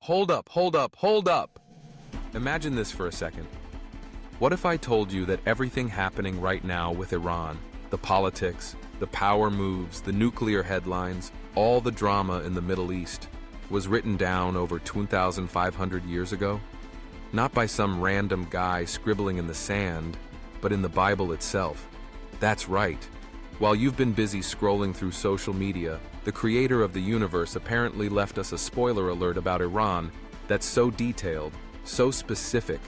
Hold up, hold up, hold up! Imagine this for a second. What if I told you that everything happening right now with Iran, the politics, the power moves, the nuclear headlines, all the drama in the Middle East, was written down over 2,500 years ago? Not by some random guy scribbling in the sand, but in the Bible itself. That's right. While you've been busy scrolling through social media, the creator of the universe apparently left us a spoiler alert about Iran that's so detailed, so specific,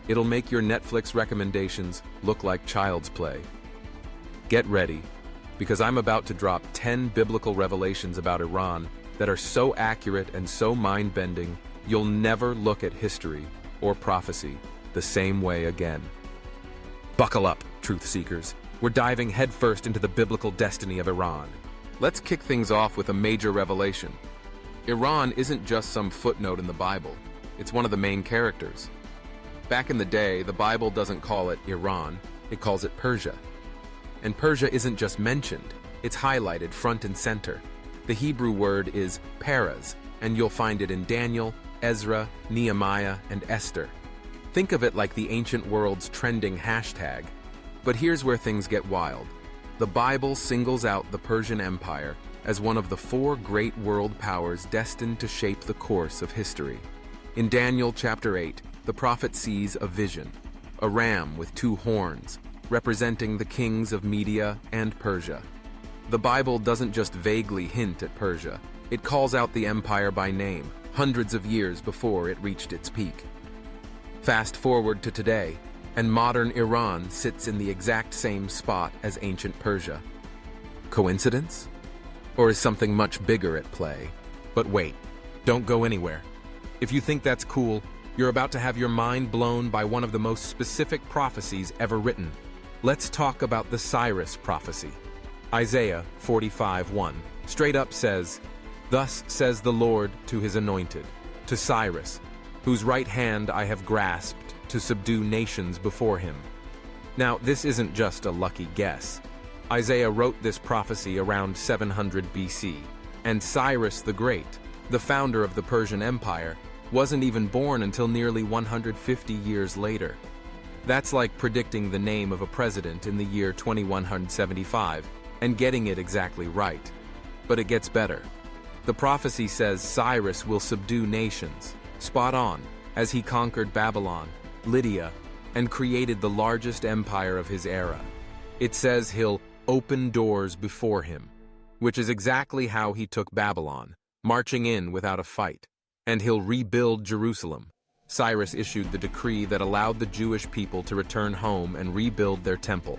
it'll make your Netflix recommendations look like child's play. Get ready, because I'm about to drop 10 biblical revelations about Iran that are so accurate and so mind-bending, you'll never look at history or prophecy the same way again. Buckle up, truth seekers. We're diving headfirst into the biblical destiny of Iran. Let's kick things off with a major revelation. Iran isn't just some footnote in the Bible. It's one of the main characters. Back in the day, the Bible doesn't call it Iran, it calls it Persia. And Persia isn't just mentioned, it's highlighted front and center. The Hebrew word is Peres, and you'll find it in Daniel, Ezra, Nehemiah, and Esther. Think of it like the ancient world's trending hashtag. But here's where things get wild. The Bible singles out the Persian Empire as one of the 4 great world powers destined to shape the course of history. In Daniel chapter 8, the prophet sees a vision, a ram with 2 horns, representing the kings of Media and Persia. The Bible doesn't just vaguely hint at Persia, it calls out the empire by name, hundreds of years before it reached its peak. Fast forward to today, and modern Iran sits in the exact same spot as ancient Persia. Coincidence? Or is something much bigger at play? But wait, don't go anywhere. If you think that's cool, you're about to have your mind blown by one of the most specific prophecies ever written. Let's talk about the Cyrus prophecy. Isaiah 45:1 straight up says, "Thus says the Lord to his anointed, to Cyrus, whose right hand I have grasped, to subdue nations before him." Now, this isn't just a lucky guess. Isaiah wrote this prophecy around 700 BC, and Cyrus the Great, the founder of the Persian Empire, wasn't even born until nearly 150 years later. That's like predicting the name of a president in the year 2175 and getting it exactly right. But it gets better. The prophecy says Cyrus will subdue nations, spot on, as he conquered Babylon, Lydia, and created the largest empire of his era. It says he'll open doors before him, which is exactly how he took Babylon, marching in without a fight. And he'll rebuild Jerusalem. Cyrus issued the decree that allowed the Jewish people to return home and rebuild their temple.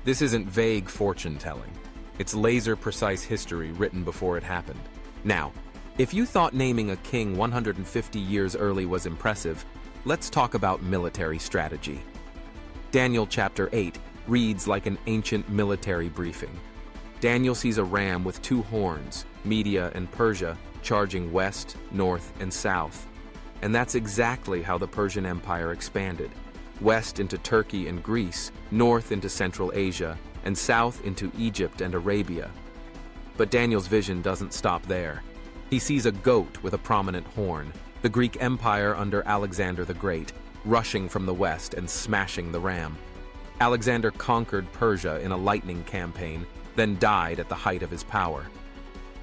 This isn't vague fortune-telling. It's laser-precise history written before it happened. Now, if you thought naming a king 150 years early was impressive, let's talk about military strategy. Daniel chapter 8 reads like an ancient military briefing. Daniel sees a ram with 2 horns, Media and Persia, charging west, north, and south. And that's exactly how the Persian Empire expanded. West into Turkey and Greece, north into Central Asia, and south into Egypt and Arabia. But Daniel's vision doesn't stop there. He sees a goat with a prominent horn, the Greek Empire under Alexander the Great, rushing from the west and smashing the ram. Alexander conquered Persia in a lightning campaign, then died at the height of his power.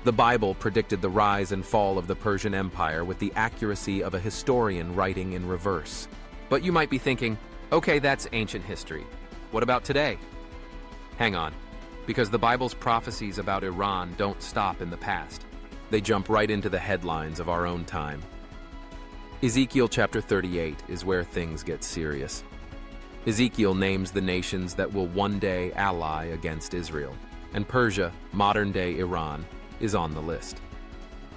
The Bible predicted the rise and fall of the Persian Empire with the accuracy of a historian writing in reverse. But you might be thinking, okay, that's ancient history. What about today? Hang on, because the Bible's prophecies about Iran don't stop in the past. They jump right into the headlines of our own time. Ezekiel chapter 38 is where things get serious. Ezekiel names the nations that will one day ally against Israel, and Persia, modern-day Iran, is on the list.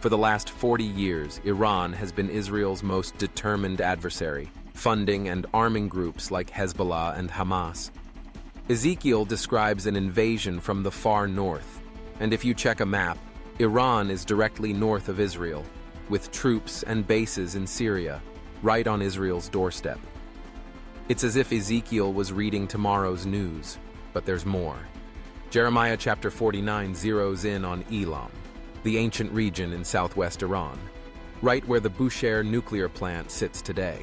For the last 40 years, Iran has been Israel's most determined adversary, funding and arming groups like Hezbollah and Hamas. Ezekiel describes an invasion from the far north, and if you check a map, Iran is directly north of Israel, with troops and bases in Syria, right on Israel's doorstep. It's as if Ezekiel was reading tomorrow's news, but there's more. Jeremiah chapter 49 zeroes in on Elam, the ancient region in southwest Iran. right where the Bushehr nuclear plant sits today.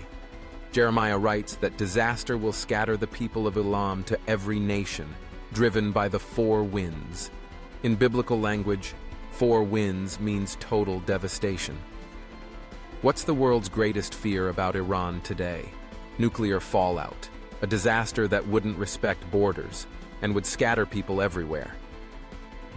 Jeremiah writes that disaster will scatter the people of Elam to every nation, driven by the four winds. In biblical language, four winds means total devastation. What's the world's greatest fear about Iran today? Nuclear fallout, a disaster that wouldn't respect borders and would scatter people everywhere.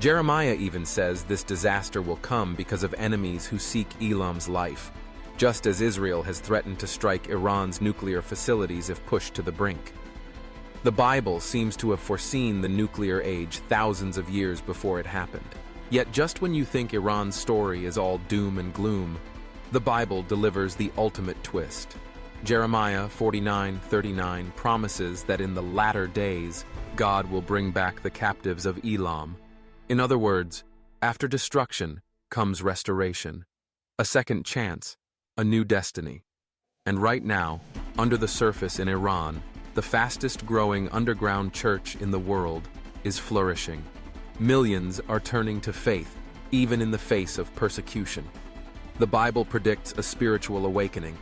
Jeremiah even says this disaster will come because of enemies who seek Elam's life, just as Israel has threatened to strike Iran's nuclear facilities if pushed to the brink. The Bible seems to have foreseen the nuclear age thousands of years before it happened. Yet just when you think Iran's story is all doom and gloom, the Bible delivers the ultimate twist. Jeremiah 49:39 promises that in the latter days, God will bring back the captives of Elam. In other words, after destruction comes restoration, a second chance, a new destiny. And right now, under the surface in Iran, the fastest-growing underground church in the world is flourishing. Millions are turning to faith, even in the face of persecution. The Bible predicts a spiritual awakening,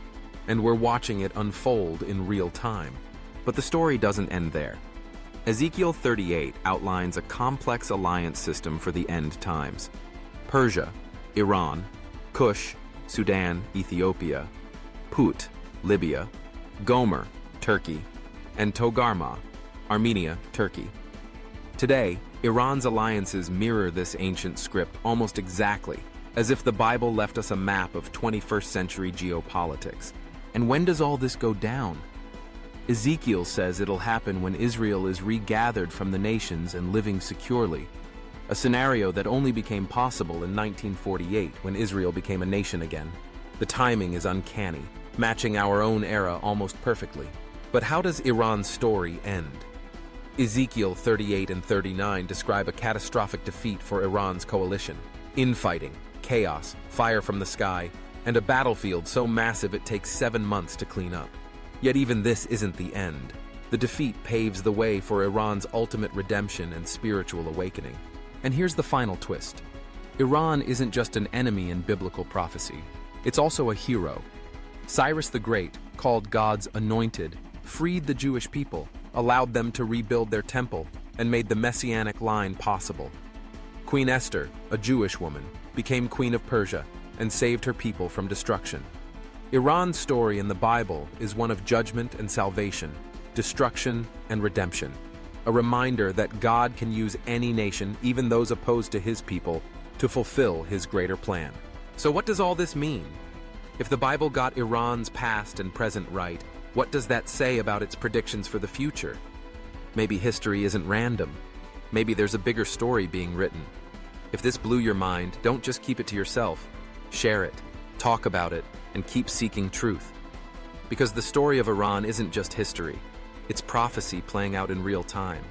and we're watching it unfold in real time. But the story doesn't end there. Ezekiel 38 outlines a complex alliance system for the end times. Persia, Iran, Kush, Sudan, Ethiopia, Put, Libya, Gomer, Turkey, and Togarmah, Armenia, Turkey. Today, Iran's alliances mirror this ancient script almost exactly, as if the Bible left us a map of 21st century geopolitics. And when does all this go down? Ezekiel says it'll happen when Israel is regathered from the nations and living securely, a scenario that only became possible in 1948 when Israel became a nation again. The timing is uncanny, matching our own era almost perfectly. But how does Iran's story end? Ezekiel 38 and 39 describe a catastrophic defeat for Iran's coalition. Infighting, chaos, fire from the sky, and a battlefield so massive it takes 7 months to clean up. Yet even this isn't the end. The defeat paves the way for Iran's ultimate redemption and spiritual awakening. And here's the final twist. Iran isn't just an enemy in biblical prophecy. It's also a hero. Cyrus the Great, called God's anointed, freed the Jewish people, allowed them to rebuild their temple, and made the messianic line possible. Queen Esther, a Jewish woman, became queen of Persia and saved her people from destruction. Iran's story in the Bible is one of judgment and salvation, destruction and redemption, a reminder that God can use any nation, even those opposed to his people, to fulfill his greater plan. So what does all this mean? If the Bible got Iran's past and present right, what does that say about its predictions for the future? Maybe history isn't random. Maybe there's a bigger story being written. If this blew your mind, don't just keep it to yourself. Share it, talk about it, and keep seeking truth. Because the story of Iran isn't just history, it's prophecy playing out in real time.